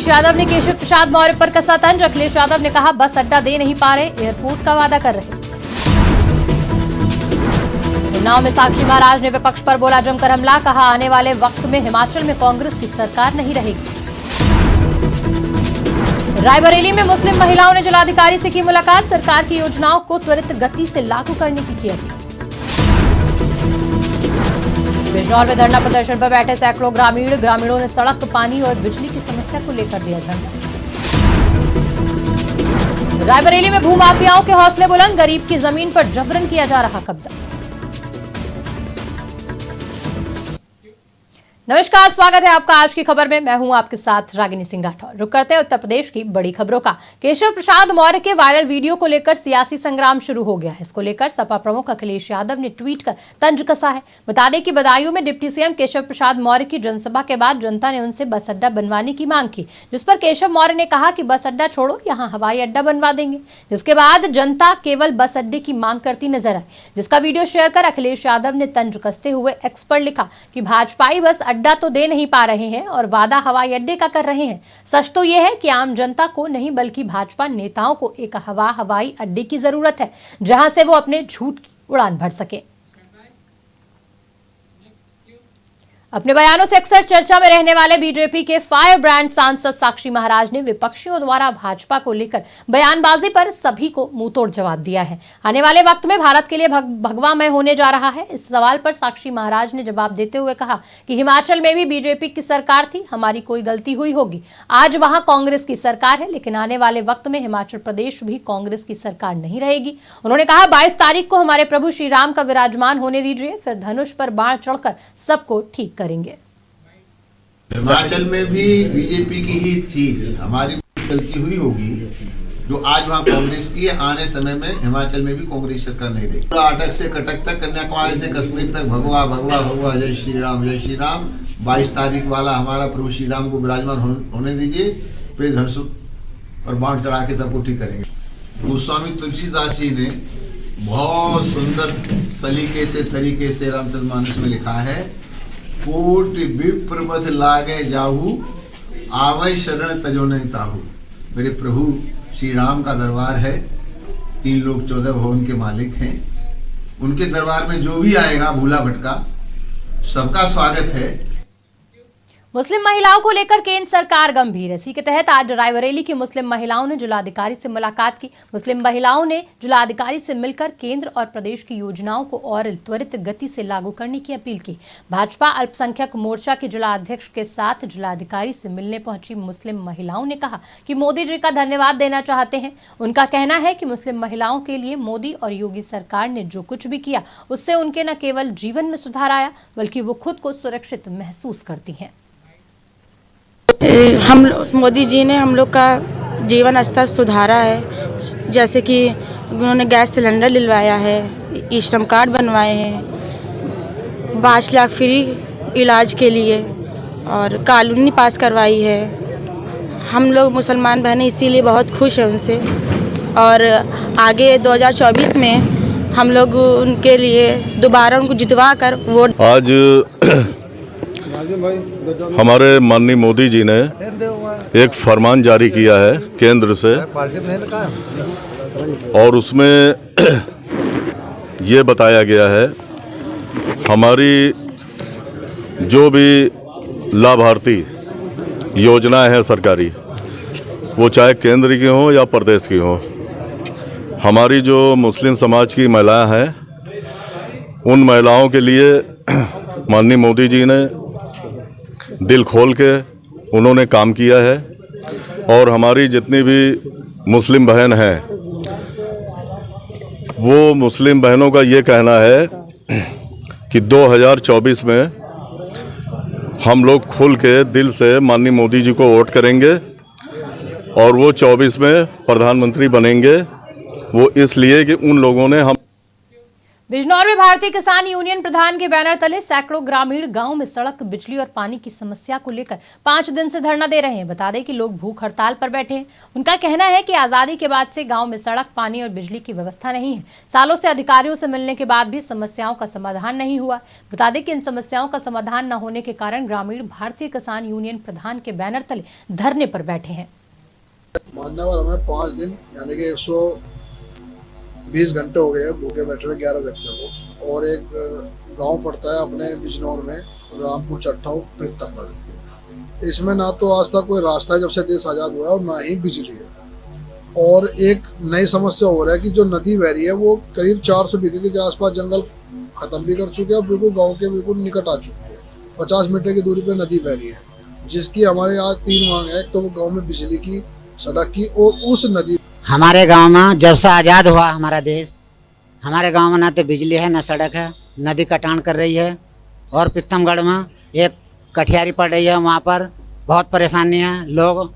अखिलेश यादव ने केशव प्रसाद मौर्य पर कसा तंज। अखिलेश यादव ने कहा बस अड्डा दे नहीं पा रहे, एयरपोर्ट का वादा कर रहे। उन्नाव में साक्षी महाराज ने विपक्ष पर बोला जमकर हमला। कहा आने वाले वक्त में हिमाचल में कांग्रेस की सरकार नहीं रहेगी। रायबरेली में मुस्लिम महिलाओं ने जिलाधिकारी से की मुलाकात। सरकार की योजनाओं को त्वरित गति से लागू करने की अपील। बिजनौर में धरना प्रदर्शन पर बैठे सैकड़ों ग्रामीणों ने सड़क, पानी और बिजली की समस्या को लेकर दिया धरना। रायबरेली में भूमाफियाओं के हौसले बुलंद। गरीब की जमीन पर जबरन किया जा रहा कब्जा। नमस्कार, स्वागत है आपका आज की खबर में। मैं हूं आपके साथ रागिनी सिंह राठौर। रुक करते हैं उत्तर प्रदेश की बड़ी खबरों का। केशव प्रसाद मौर्य के वायरल वीडियो को लेकर सियासी संग्राम शुरू हो गया है। इसको लेकर सपा प्रमुख अखिलेश यादव ने ट्वीट कर तंज कसा है। बता दें कि बदायूं में डिप्टी सीएम केशव प्रसाद मौर्य की जनसभा के बाद जनता ने उनसे बस अड्डा बनवाने की मांग की, जिस पर केशव मौर्य ने कहा कि बस अड्डा छोड़ो, यहाँ हवाई अड्डा बनवा देंगे। जिसके बाद जनता केवल बस अड्डे की मांग करती नजर आई, जिसका वीडियो शेयर कर अखिलेश यादव ने तंज कसते हुए एक्स पर लिखा कि भाजपाई बस अड्डा तो दे नहीं पा रहे हैं और वादा हवाई अड्डे का कर रहे हैं। सच तो यह है कि आम जनता को नहीं बल्कि भाजपा नेताओं को एक हवाई अड्डे की जरूरत है, जहां से वो अपने झूठ की उड़ान भर सके। अपने बयानों से अक्सर चर्चा में रहने वाले बीजेपी के फायर ब्रांड सांसद साक्षी महाराज ने विपक्षियों द्वारा भाजपा को लेकर बयानबाजी पर सभी को मुंहतोड़ जवाब दिया है। आने वाले वक्त में भारत के लिए भगवामय होने जा रहा है। इस सवाल पर साक्षी महाराज ने जवाब देते हुए कहा कि हिमाचल में भी बीजेपी की सरकार थी, हमारी कोई गलती हुई होगी। आज वहां कांग्रेस की सरकार है, लेकिन आने वाले वक्त में हिमाचल प्रदेश भी कांग्रेस की सरकार नहीं रहेगी। उन्होंने कहा 22 तारीख को हमारे प्रभु श्री राम का विराजमान होने दीजिए, फिर धनुष पर बाण चढ़कर सबको ठीक करेंगे। हिमाचल में भी बीजेपी की ही थी, हमारी गलती हुई होगी जो आज वहाँ कांग्रेस की है। आने समय में हिमाचल में भी कांग्रेस सरकार नहीं रहेगी। अटक से कटक तक, कन्याकुमारी से कश्मीर तक भगवा भगवा भगवा जय श्री राम जय श्री राम। 22 तारीख वाला हमारा प्रभु श्री राम को विराजमान होने दीजिए, फिर धनुष और बाण चढ़ा के सबको ठीक करेंगे। गोस्वामी तुलसीदास जी ने बहुत सुंदर तरीके से रामचरितमानस में लिखा है, कोटि विप्रमथ लागे जाहू, आवै शरण तजो नहीं ताहू। मेरे प्रभु श्री राम का दरबार है, 3 लोक 14 भवन के मालिक हैं। उनके दरबार में जो भी आएगा भूला भटका, सबका स्वागत है। मुस्लिम महिलाओं को लेकर केंद्र सरकार गंभीर है। इसी के तहत आज रायबरेली की मुस्लिम महिलाओं ने जिलाधिकारी से मुलाकात की। मुस्लिम महिलाओं ने जिलाधिकारी से मिलकर केंद्र और प्रदेश की योजनाओं को और त्वरित गति से लागू करने की अपील की। भाजपा अल्पसंख्यक मोर्चा के जिला अध्यक्ष के साथ जिलाधिकारी से मिलने पहुंची मुस्लिम महिलाओं ने कहा कि मोदी जी का धन्यवाद देना चाहते हैं। उनका कहना है कि मुस्लिम महिलाओं के लिए मोदी और योगी सरकार ने जो कुछ भी किया, उससे उनके न केवल जीवन में सुधार आया, बल्कि वो खुद को सुरक्षित महसूस करती हैं। मोदी जी ने हम लोग का जीवन स्तर सुधारा है, जैसे कि उन्होंने गैस सिलेंडर दिलवाया है, ई श्रम कार्ड बनवाए हैं, 5 लाख फ्री इलाज के लिए और कॉलोनी पास करवाई है। हम लोग मुसलमान बहनें इसीलिए बहुत खुश हैं उनसे, और आगे 2024 में हम लोग उनके लिए दोबारा उनको जितवा कर वोट। आज हमारे माननीय मोदी जी ने एक फरमान जारी किया है केंद्र से, और उसमें ये बताया गया है हमारी जो भी लाभार्थी योजनाएं हैं सरकारी, वो चाहे केंद्र की हो या प्रदेश की हो, हमारी जो मुस्लिम समाज की महिलाएं हैं, उन महिलाओं के लिए माननीय मोदी जी ने दिल खोल के उन्होंने काम किया है। और हमारी जितनी भी मुस्लिम बहन हैं, वो मुस्लिम बहनों का ये कहना है कि 2024 में हम लोग खुल के दिल से माननीय मोदी जी को वोट करेंगे, और वो 24 में प्रधानमंत्री बनेंगे। वो इसलिए कि उन लोगों ने हम बिजनौर में भारतीय किसान यूनियन प्रधान के बैनर तले सैकड़ों ग्रामीण गांव में सड़क, बिजली और पानी की समस्या को लेकर 5 दिन से धरना दे रहे हैं। बता दें कि लोग भूख हड़ताल पर बैठे हैं। उनका कहना है कि आजादी के बाद से गांव में सड़क, पानी और बिजली की व्यवस्था नहीं है। सालों से अधिकारियों से मिलने के बाद भी समस्याओं का समाधान नहीं हुआ। बता दें कि इन समस्याओं का समाधान न होने के कारण ग्रामीण भारतीय किसान यूनियन प्रधान के बैनर तले धरने पर बैठे हैं। मान्यवर हमें 5 दिन यानी कि 120 घंटे हो गए हैं भूखे बैठे हुए 11 व्यक्तियों को। और एक गांव पड़ता है अपने बिजनौर में, रामपुर चट्टाऊ प्रीतमगढ़। इसमें ना तो आज तक कोई रास्ता है जब से देश आज़ाद हुआ है, और ना ही बिजली है। और एक नई समस्या हो रहा है कि जो नदी बह रही है वो करीब 400 बीघे के आसपास जंगल खत्म भी कर चुके हैं और बिल्कुल गाँव के बिल्कुल निकट आ चुकी है। 50 मीटर की दूरी पर नदी बह रही है, जिसकी हमारे आज 3 मांग है। तो वो गाँव में बिजली की, सड़क की और उस नदी। हमारे गांव में जब से आज़ाद हुआ हमारा देश, हमारे गांव में ना तो बिजली है ना सड़क है, नदी कटान कर रही है। और प्रीतमगढ़ में एक कठियारी पड़ रही है, वहाँ पर बहुत परेशानी है। लोग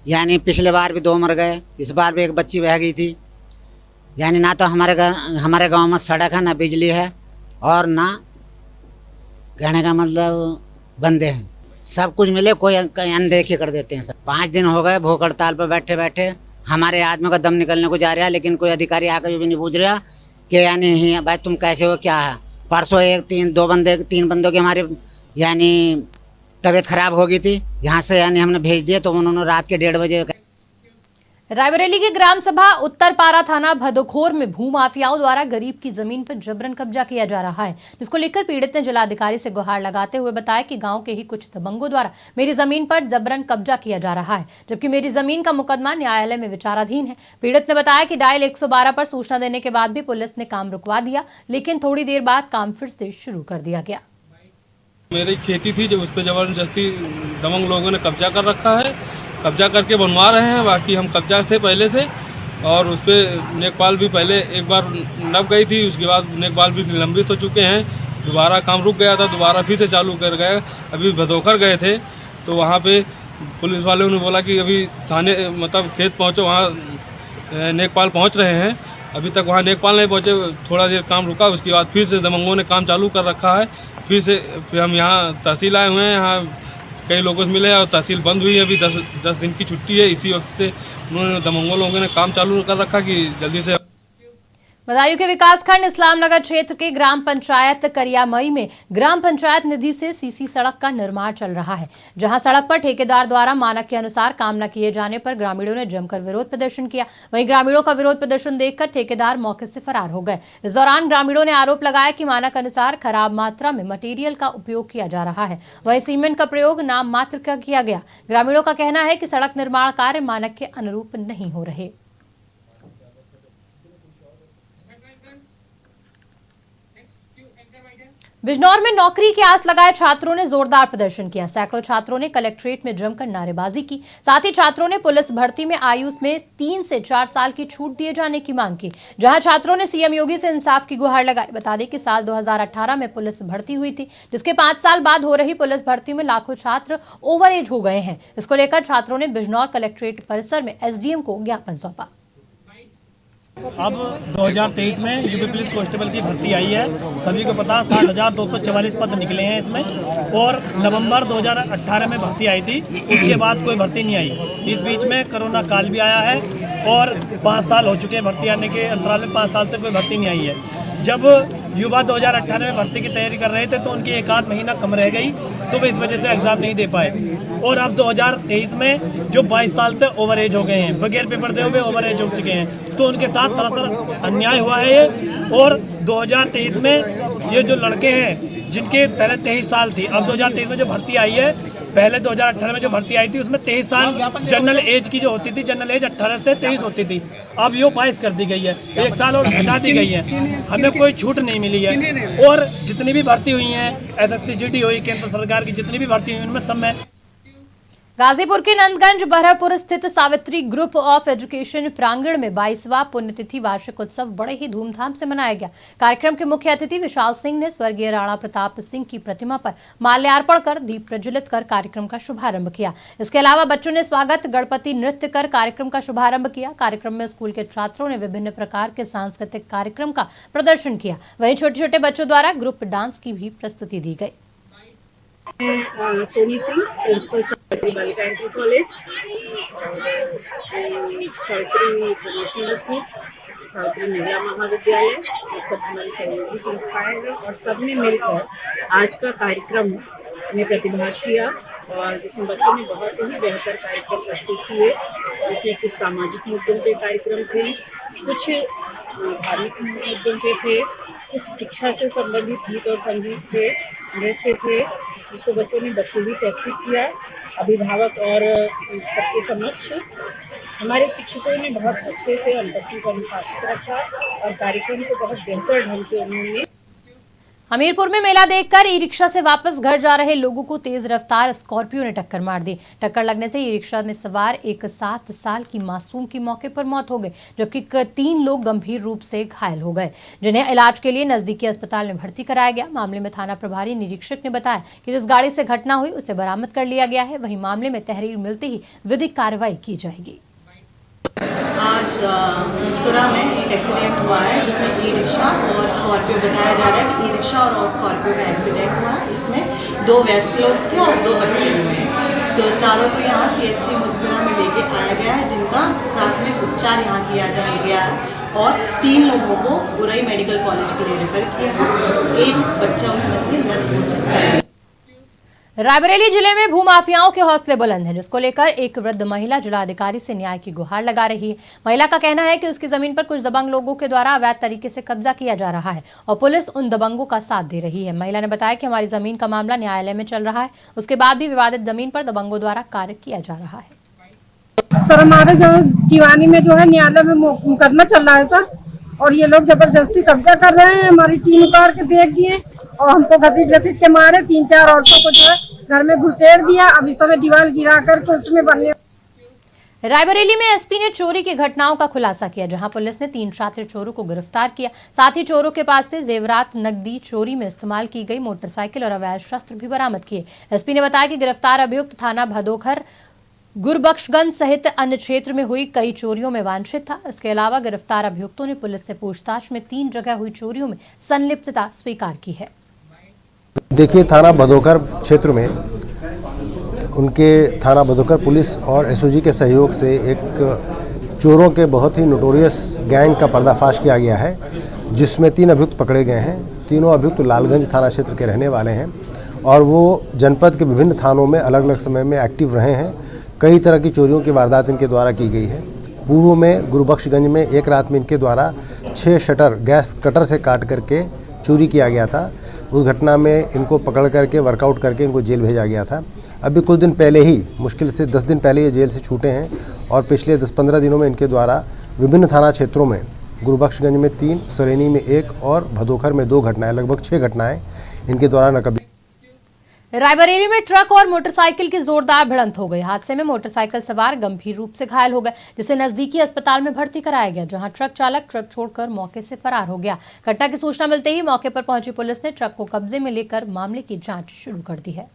यानी पिछले बार भी 2 मर गए, इस बार भी एक बच्ची बह गई थी। यानी ना तो हमारे गांव में सड़क है, ना बिजली है, और ना कहने का मतलब बंदे हैं। सब कुछ मिले कोई अनदेखी कर देते हैं। सब 5 दिन हो गए भूख हड़ताल पर बैठे बैठे। हमारे आदमी का दम निकलने को जा रहा है, लेकिन कोई अधिकारी आकर भी नहीं पूछ रहा कि यानी भाई तुम कैसे हो, क्या है। परसों 3 बंदों की हमारी यानी तबीयत खराब हो गई थी, यहाँ से यानी हमने भेज दिया तो उन्होंने रात के 1:30 बजे। रायबरेली के ग्राम सभा उत्तरपारा थाना भदोखोर में भूमाफियाओं द्वारा गरीब की जमीन पर जबरन कब्जा किया जा रहा है, जिसको लेकर पीड़ित ने जिलाधिकारी से गुहार लगाते हुए बताया कि गांव के ही कुछ दबंगों द्वारा मेरी जमीन पर जबरन कब्जा किया जा रहा है, जबकि मेरी जमीन का मुकदमा न्यायालय में विचाराधीन है। पीड़ित ने बताया कि डायल 112 पर सूचना देने के बाद भी पुलिस ने काम रुकवा दिया, लेकिन थोड़ी देर बाद काम फिर से शुरू कर दिया गया। मेरी खेती थी जो उस पर जबरदस्ती दबंग लोगों ने कब्जा कर रखा है, कब्जा करके बनवा रहे हैं। बाकी हम कब्जा थे पहले से, और उस पर नेकपाल भी पहले एक बार नब गई थी, उसके बाद नेकपाल भी निलंबित हो चुके हैं। दोबारा काम रुक गया था, दोबारा फिर से चालू कर गए। अभी भदोखर गए थे तो वहाँ पे पुलिस वालों ने बोला कि अभी थाने मतलब खेत पहुँचो, वहाँ नेकपाल पहुँच रहे हैं। अभी तक वहाँ नेकपाल नहीं पहुँचे, थोड़ा देर काम रुका, उसके बाद फिर से दबंगों ने काम चालू कर रखा है। फिर हम यहाँ तहसील आए हुए हैं, यहाँ कई लोगों से मिले और तहसील बंद हुई है। अभी 10 दिन की छुट्टी है। इसी वक्त से उन्होंने दबंगों लोगों ने काम चालू कर रखा कि जल्दी से। बदायूं के विकासखंड इस्लामनगर क्षेत्र के ग्राम पंचायत करियामई में ग्राम पंचायत निधि से सीसी सड़क का निर्माण चल रहा है, जहां सड़क पर ठेकेदार द्वारा मानक के अनुसार काम न किए जाने पर ग्रामीणों ने जमकर विरोध प्रदर्शन किया। वहीं ग्रामीणों का विरोध प्रदर्शन देखकर ठेकेदार मौके से फरार हो गए। इस दौरान ग्रामीणों ने आरोप लगाया कि मानक अनुसार खराब मात्रा में मटेरियल का उपयोग किया जा रहा है, वहीं सीमेंट का प्रयोग नाम मात्र का किया गया। ग्रामीणों का कहना है कि सड़क निर्माण कार्य मानक के अनुरूप नहीं हो रहे। बिजनौर में नौकरी की आस लगाए छात्रों ने जोरदार प्रदर्शन किया। सैकड़ों छात्रों ने कलेक्ट्रेट में जमकर नारेबाजी की। साथ ही छात्रों ने पुलिस भर्ती में आयु में 3 से 4 साल की छूट दिए जाने की मांग की, जहां छात्रों ने सीएम योगी से इंसाफ की गुहार लगाई। बता दें कि साल 2018 में पुलिस भर्ती हुई थी, जिसके 5 साल बाद हो रही पुलिस भर्ती में लाखों छात्र ओवर एज हो गए हैं। इसको लेकर छात्रों ने बिजनौर कलेक्ट्रेट परिसर में एसडीएम को ज्ञापन सौंपा। अब 2023 में यूपी पुलिस कांस्टेबल की भर्ती आई है। सभी को पता 60,244 पद निकले हैं इसमें, और नवंबर 2018 में भर्ती आई थी, उसके बाद कोई भर्ती नहीं आई। इस बीच में कोरोना काल भी आया है और 5 साल हो चुके हैं भर्ती आने के अंतराल में, 5 साल से कोई भर्ती नहीं आई है। जब युवा 2018 में भर्ती की तैयारी कर रहे थे तो उनकी 1 आध महीना कम रह गई, तो वे इस वजह से एग्जाम नहीं दे पाए। और अब 2023 में जो 22 साल से ओवर एज हो गए हैं, बगैर पेपर दे हुए ओवर एज हो चुके हैं, तो उनके साथ सरासर अन्याय हुआ है ये। और 2023 में ये जो लड़के हैं जिनके पहले 23 साल थी, अब 2023 में जो भर्ती आई है, पहले 2018 में जो भर्ती आई थी उसमें 23 साल जनरल एज की जो होती थी, जनरल एज 18 से 23 होती थी, अब यो 22 कर दी गई है, 1 साल और घटा दी गई है। हमें कोई छूट नहीं मिली है। और जितनी भी भर्ती हुई हैं, SSC GD हुई, केंद्र सरकार की जितनी भी भर्ती हुई उनमें सब में गाजीपुर के नंदगंज बरहपुर स्थित सावित्री ग्रुप ऑफ एजुकेशन प्रांगण में 22वां पुण्यतिथि वार्षिक उत्सव बड़े ही धूमधाम से मनाया गया। कार्यक्रम के मुख्य अतिथि विशाल सिंह ने स्वर्गीय राणा प्रताप सिंह की प्रतिमा पर माल्यार्पण कर दीप प्रज्वलित कर कार्यक्रम का शुभारंभ किया। इसके अलावा बच्चों ने स्वागत गणपति नृत्य कर कार्यक्रम का शुभारंभ किया। कार्यक्रम में स्कूल के छात्रों ने विभिन्न प्रकार के सांस्कृतिक कार्यक्रम का प्रदर्शन किया। वहीं छोटे छोटे बच्चों द्वारा ग्रुप डांस की भी प्रस्तुति दी गई। सोनी सिंह, प्रिंसिपल सावित्री बालिका inter college, Savitri professional school, Savitri महिला महाविद्यालय, ये सब हमारी सहयोगी संस्थाएं हैं और सबने मिलकर आज का कार्यक्रम में प्रतिभाग किया और जिसमें बच्चों ने बहुत ही बेहतर कार्यक्रम प्रस्तुत किए। इसमें कुछ सामाजिक मुद्दों पे कार्यक्रम थे, कुछ धार्मिक मुद्दों पे थे, कुछ शिक्षा से संबंधित गीत और संगीत थे, नृत्य थे, जिसको बच्चों ने बखूबी प्रस्तुत किया। अभिभावक और सबके समक्ष हमारे शिक्षकों ने बहुत अच्छे से अंतर्गत को अनुशासित रखा और कार्यक्रम को बहुत बेहतर ढंग से उन्होंने। हमीरपुर में मेला देखकर ई रिक्शा से वापस घर जा रहे लोगों को तेज रफ्तार स्कॉर्पियो ने टक्कर मार दी। टक्कर लगने से ई रिक्शा में सवार एक 7 साल की मासूम की मौके पर मौत हो गई, जबकि 3 लोग गंभीर रूप से घायल हो गए, जिन्हें इलाज के लिए नजदीकी अस्पताल में भर्ती कराया गया। मामले में थाना प्रभारी निरीक्षक ने बताया कि जिस गाड़ी से घटना हुई उसे बरामद कर लिया गया है। वहीं मामले में तहरीर मिलते ही विधिक कार्रवाई की जाएगी। आज मुस्कुरा में एक एक्सीडेंट हुआ है जिसमें ई रिक्शा और स्कॉर्पियो बताया जा रहा है कि ई रिक्शा और स्कॉर्पियो का एक्सीडेंट हुआ है। इसमें 2 वयस्क लोग थे और 2 बच्चे हुए हैं। तो चारों को यहाँ CHC मुस्कुरा में लेके आया गया है, जिनका प्राथमिक उपचार यहाँ किया गया है और 3 लोगों को उरई मेडिकल कॉलेज के लिए रेफर किया है। एक बच्चा उसमें से मृत हो सकता है। रायबरेली जिले में भूमाफियाओं के हौसले बुलंद हैं, जिसको लेकर एक वृद्ध महिला जिलाधिकारी से न्याय की गुहार लगा रही है। महिला का कहना है कि उसकी जमीन पर कुछ दबंग लोगों के द्वारा अवैध तरीके से कब्जा किया जा रहा है और पुलिस उन दबंगों का साथ दे रही है। महिला ने बताया कि हमारी जमीन का मामला न्यायालय में चल रहा है, उसके बाद भी विवादित जमीन पर दबंगों द्वारा कार्य किया जा रहा है। सर, हमारे जो दीवानी में जो है न्यायालय में मुकदमा चल रहा है सर, और ये लोग जबरदस्ती कब्जा कर रहे हैं। हमारी टीम उतार के फेंक दिए और हमको घसीट के मारे। 3-4 औरतों को जो है घर में घुसेड़ दिया। अभी समय दीवार गिरा करके उसमें बनने। रायबरेली में एसपी ने चोरी की घटनाओं का खुलासा किया, जहां पुलिस ने 3 शातिर चोरों को गिरफ्तार किया। साथ ही चोरों के पास से जेवरात, नकदी, चोरी में इस्तेमाल की गई मोटरसाइकिल और अवैध शस्त्र भी बरामद किए। एसपी ने बताया कि गिरफ्तार अभियुक्त थाना भदोखर, गुरबख्शगंज सहित अन्य क्षेत्र में हुई कई चोरियों में वांछित था। इसके अलावा गिरफ्तार अभियुक्तों ने पुलिस से पूछताछ में 3 जगह हुई चोरियों में संलिप्तता स्वीकार की है। देखिए, थाना भदोखर क्षेत्र में उनके थाना भदोखर पुलिस और एसओजी के सहयोग से एक चोरों के बहुत ही नोटोरियस गैंग का पर्दाफाश किया गया है, जिसमें 3 अभियुक्त पकड़े गए हैं। तीनों अभियुक्त लालगंज थाना क्षेत्र के रहने वाले हैं और वो जनपद के विभिन्न थानों में अलग अलग समय में एक्टिव रहे हैं। कई तरह की चोरियों की वारदात इनके द्वारा की गई है। पूर्व में गुरबख्शगंज में एक रात में इनके द्वारा 6 शटर गैस कटर से काट करके चोरी किया गया था। उस घटना में इनको पकड़ करके वर्कआउट करके इनको जेल भेजा गया था। अभी कुछ दिन पहले ही, मुश्किल से 10 दिन पहले ये जेल से छूटे हैं और पिछले 10-15 दिनों में इनके द्वारा विभिन्न थाना क्षेत्रों में गुरबख्शगंज में 3, सरेनी में 1 और भदोखर में 2 घटनाएं, लगभग 6 घटनाएं इनके द्वारा नकबी। रायबरेली में ट्रक और मोटरसाइकिल की जोरदार भिड़ंत हो गई। हादसे में मोटरसाइकिल सवार गंभीर रूप से घायल हो गए, जिसे नजदीकी अस्पताल में भर्ती कराया गया, जहां ट्रक चालक ट्रक छोड़कर मौके से फरार हो गया। घटना की सूचना मिलते ही मौके पर पहुंची पुलिस ने ट्रक को कब्जे में लेकर मामले की जांच शुरू कर दी है।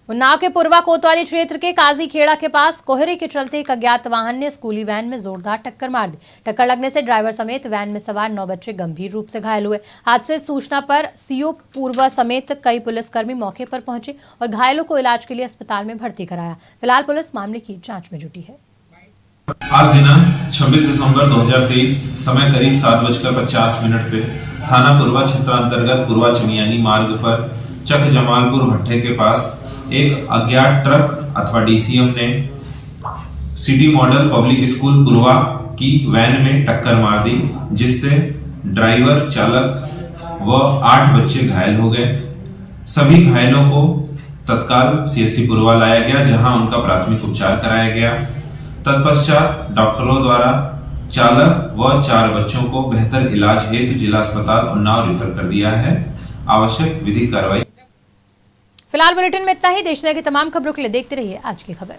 उन्नाव के पूर्वा कोतवाली क्षेत्र के काजीखेड़ा के पास कोहरे के चलते एक अज्ञात वाहन ने स्कूली वैन में जोरदार टक्कर मार दी। टक्कर लगने से ड्राइवर समेत वैन में सवार 9 बच्चे गंभीर रूप से घायल हुए। हादसे सूचना पर सीओ पूर्वा समेत कई पुलिसकर्मी मौके पर पहुंचे और घायलों को इलाज के लिए अस्पताल में भर्ती कराया। फिलहाल पुलिस मामले की जाँच में जुटी है। आज दिनांक 26 दिसंबर 2023 समय करीब 7:50 पे थाना पूर्वा क्षेत्र अंतर्गत पूर्वा चमियानी मार्ग पर चक जमालपुर भट्टे के पास एक अज्ञात ट्रक अथवा डीसीएम ने सिटी मॉडल पब्लिक स्कूल पूर्वा की वैन में टक्कर मार दी, जिससे ड्राइवर, चालक व 8 बच्चे घायल हो गए। सभी घायलों को तत्काल CHC पूर्वा लाया गया, जहां उनका प्राथमिक उपचार कराया गया। तत्पश्चात डॉक्टरों द्वारा चालक व 4 बच्चों को बेहतर इलाज हेतु जिला अस्पताल उन्नाव रेफर कर दिया है। आवश्यक विधिक कार्रवाई फिलहाल बुलेटिन में इतना ही। देश दुनिया की तमाम खबरों के लिए देखते रहिए आज की खबर।